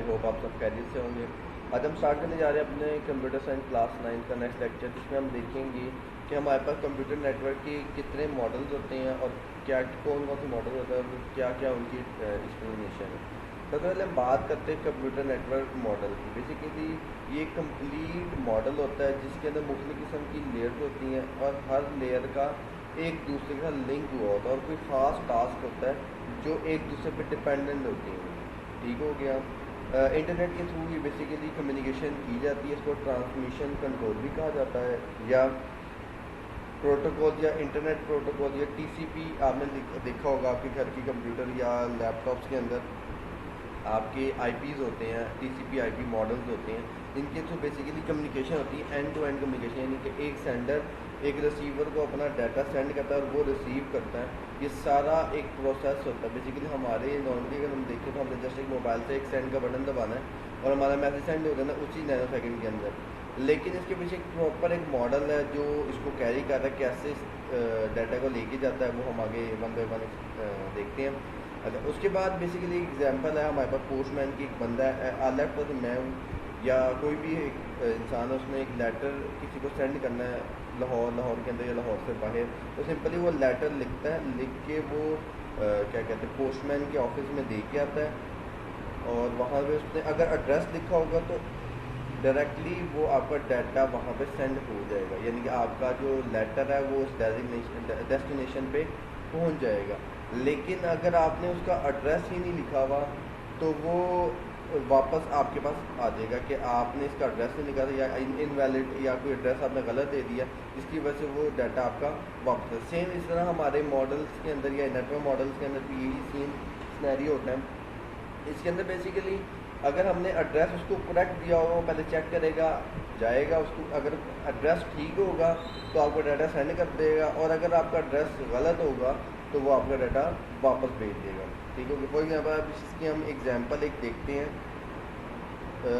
I hope आप सब खैरियत से होंगे। आज हम स्टार्ट करने जा रहे हैं अपने कंप्यूटर साइंस क्लास 9 का नेक्स्ट लेक्चर, जिसमें हम देखेंगे कि हमारे पास कंप्यूटर नेटवर्क के कितने मॉडल्स होते हैं और क्या कौन कौन से मॉडल होते हैं और क्या क्या उनकी एक्सप्लेनेशन है। सबसे पहले हम बात करते हैं कंप्यूटर नेटवर्क मॉडल की। बेसिकली ये कंप्लीट मॉडल होता है जिसके अंदर मुख्तलिफ किस्म की लेयर्स होती हैं और हर लेयर का एक दूसरे के साथ लिंक हुआ होता है और कोई ख़ास टास्क होता है जो एक दूसरे पर डिपेंडेंट होती हैं। ठीक हो गया। इंटरनेट के थ्रू ये बेसिकली कम्युनिकेशन की जाती है। इसको ट्रांसमिशन कंट्रोल भी कहा जाता है, या प्रोटोकॉल या इंटरनेट प्रोटोकॉल या टीसीपी। आपने देखा होगा आपके घर की कंप्यूटर या लैपटॉप्स के अंदर आपके आईपीज़ होते हैं, टीसीपी आईपी मॉडल्स होते हैं। इनके थ्रू बेसिकली कम्युनिकेशन होती है, एंड टू एंड कम्युनिकेशन, यानी कि एक सेंडर एक रिसीवर को अपना डाटा सेंड करता है और वो रिसीव करता है। ये सारा एक प्रोसेस होता है। बेसिकली हमारे नॉर्मली अगर हम देखें तो हमने जस्ट एक मोबाइल से एक सेंड का बटन दबाना है और हमारा मैसेज सेंड हो जाना उसी नैनो सेकेंड के अंदर। लेकिन इसके पीछे एक प्रॉपर एक मॉडल है जो इसको कैरी कर रहा है, कैसे इस डाटा को लेके जाता है, वो हम आगे वन बाई वन देखते हैं। अच्छा, उसके बाद बेसिकली एक एग्जांपल है हमारे पास पोस्टमैन की। एक बंदा है, लेट तो मैं हूँ या कोई भी एक इंसान है, उसने एक लेटर किसी को सेंड करना है लाहौर के अंदर या लाहौर से बाहर। तो सिंपली वो लेटर लिखता है, लिख के वो क्या कहते हैं पोस्टमैन के ऑफिस में दे के आता है और वहाँ पे उसने अगर एड्रेस लिखा होगा तो डायरेक्टली वो आपका डाटा वहाँ पे सेंड हो जाएगा, यानी कि आपका जो लेटर है वो उस डेस्टिनेशन पे पहुँच जाएगा। लेकिन अगर आपने उसका एड्रेस ही नहीं लिखा हुआ तो वो वापस आपके पास आ जाएगा कि आपने इसका एड्रेस नहीं लिखा था या इनवैलिड या कोई एड्रेस आपने गलत दे दिया, जिसकी वजह से वो डाटा आपका वापस है। सेम इस तरह हमारे मॉडल्स के अंदर या नेटवर्क मॉडल्स के अंदर भी यही सेम सिनेरियो होता है। इसके अंदर बेसिकली अगर हमने एड्रेस उसको करेक्ट दिया होगा, वो पहले चेक करेगा, जाएगा उसको, अगर एड्रेस ठीक होगा तो आपको डाटा सेंड कर देगा, और अगर आपका एड्रेस गलत होगा तो वो आपका डाटा वापस भेज देगा। ठीक है। फॉर एग्जाम्पल अब इसकी हम एग्जांपल एक देखते हैं।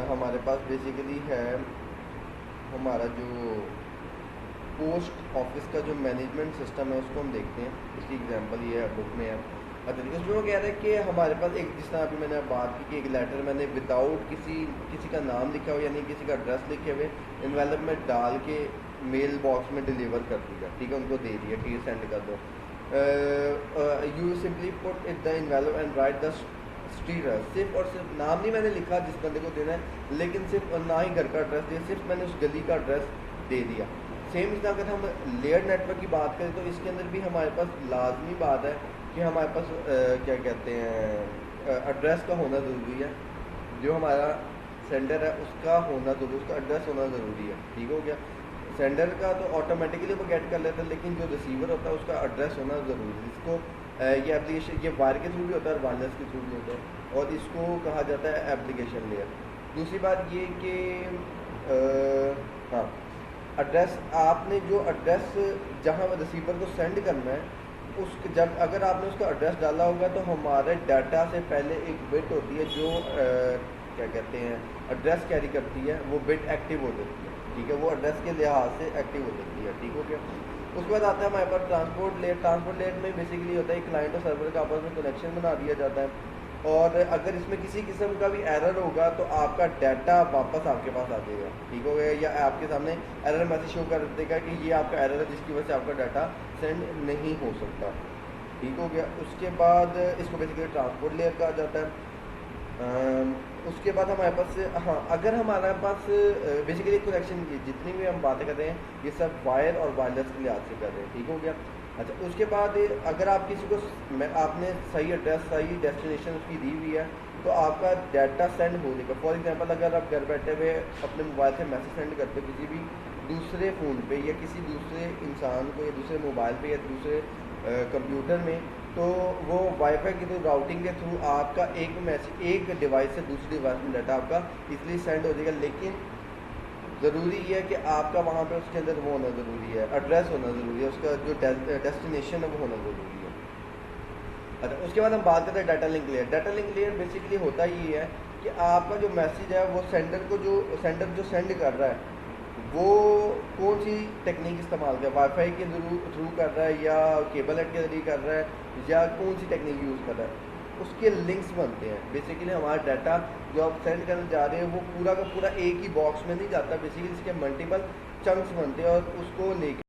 हमारे पास बेसिकली है हमारा जो पोस्ट ऑफिस का जो मैनेजमेंट सिस्टम है उसको हम देखते हैं। इसकी एग्जांपल ये है, बुक में है। अच्छा, इसमें वो कह रहे हैं कि हमारे पास एक, जिस तरह अभी मैंने बात की कि एक लेटर मैंने विदाउट किसी का नाम लिखा हुआ यानी किसी का एड्रेस लिखे हुए इन्वेलप में डाल के मेल बॉक्स में डिलीवर कर दिया। ठीक है, उनको दे दिया कि ये सेंड कर दो। You simply put it the envelope and right the street address. सिर्फ और सिर्फ नाम नहीं मैंने लिखा जिस बंदे को देना है, लेकिन सिर्फ ना ही घर का एड्रेस दिया, सिर्फ मैंने उस गली का एड्रेस दे दिया। सेम इस अगर हम लेयर नेटवर्क की बात करें तो इसके अंदर भी हमारे पास लाजमी बात है कि हमारे पास क्या कहते हैं एड्रेस का होना ज़रूरी है। जो हमारा सेंडर है उसका होना ज़रूरी, उसका एड्रेस होना ज़रूरी है। ठीक हो गया। सेंडर का तो ऑटोमेटिकली वो गेट कर लेता है, लेकिन जो रिसीवर होता है उसका एड्रेस होना ज़रूरी है। इसको ये एप्लीकेशन ये वायर के थ्रू भी होता है और वायरलेस के थ्रू भी होता है, और इसको कहा जाता है एप्लीकेशन लेयर। दूसरी बात ये कि हाँ, एड्रेस आपने जो एड्रेस जहाँ रिसीवर को सेंड करना है उस जब अगर आपने उसका एड्रेस डाला होगा तो हमारे डाटा से पहले एक बिट होती है जो क्या कहते हैं एड्रेस कैरी करती है, वो बिट एक्टिव हो जाती है। ठीक है, वो एड्रेस के लिहाज से एक्टिव हो जाती है। ठीक हो गया। उसके बाद आता है हमारे पास ट्रांसपोर्ट लेयर। ट्रांसपोर्ट लेयर में बेसिकली होता है क्लाइंट और सर्वर का आपस में कनेक्शन बना दिया जाता है, और अगर इसमें किसी किस्म का भी एरर होगा तो आपका डाटा वापस आपके पास आ जाएगा। ठीक हो गया, या आपके सामने एरर मैसेज शो कर देगा कि ये आपका एरर है जिसकी वजह से आपका डाटा सेंड नहीं हो सकता। ठीक हो गया। उसके बाद इसको बेसिकली ट्रांसपोर्ट लेयर कहा जाता है। उसके बाद हमारे पास हाँ, अगर हमारे पास बेसिकली कनेक्शन की जितनी भी हम बातें कर रहे हैं ये सब वायर और वायरलेस के लिहाज से कर रहे हैं। ठीक हो गया। अच्छा, उसके बाद अगर आप किसी को आपने सही एड्रेस सही डेस्टिनेशन उसकी दी हुई है तो आपका डाटा सेंड हो जाएगा। फॉर एग्जांपल अगर आप घर बैठे हुए अपने मोबाइल से मैसेज सेंड करते हो किसी भी दूसरे फ़ोन पे या किसी दूसरे इंसान को या दूसरे मोबाइल पे या दूसरे कंप्यूटर में, तो वो वाईफाई के थ्रू राउटिंग के थ्रू आपका एक मैसेज एक डिवाइस से दूसरी डिवाइस में डाटा आपका इसलिए सेंड हो जाएगा। लेकिन ज़रूरी ये है कि आपका वहाँ पे उसके अंदर वो होना ज़रूरी है, एड्रेस होना ज़रूरी है, उसका जो डेस्टिनेशन है वो होना ज़रूरी है। अच्छा, उसके बाद हम बात करते हैं data link layer. Data link layer basically होता ये है कि आपका जो मैसेज है वो सेंडर जो सेंड कर रहा है वो कौन सी टेक्निक इस्तेमाल कर, वाईफाई के थ्रू कर रहा है या केबल हेड के जरिए कर रहा है या कौन सी टेक्निक यूज़ कर रहा है। उसके लिंक्स बनते हैं। बेसिकली हमारा डाटा जो आप सेंड करने जा रहे हैं वो पूरा का पूरा एक ही बॉक्स में नहीं जाता, बेसिकली इसके मल्टीपल चंक्स बनते हैं और उसको लेके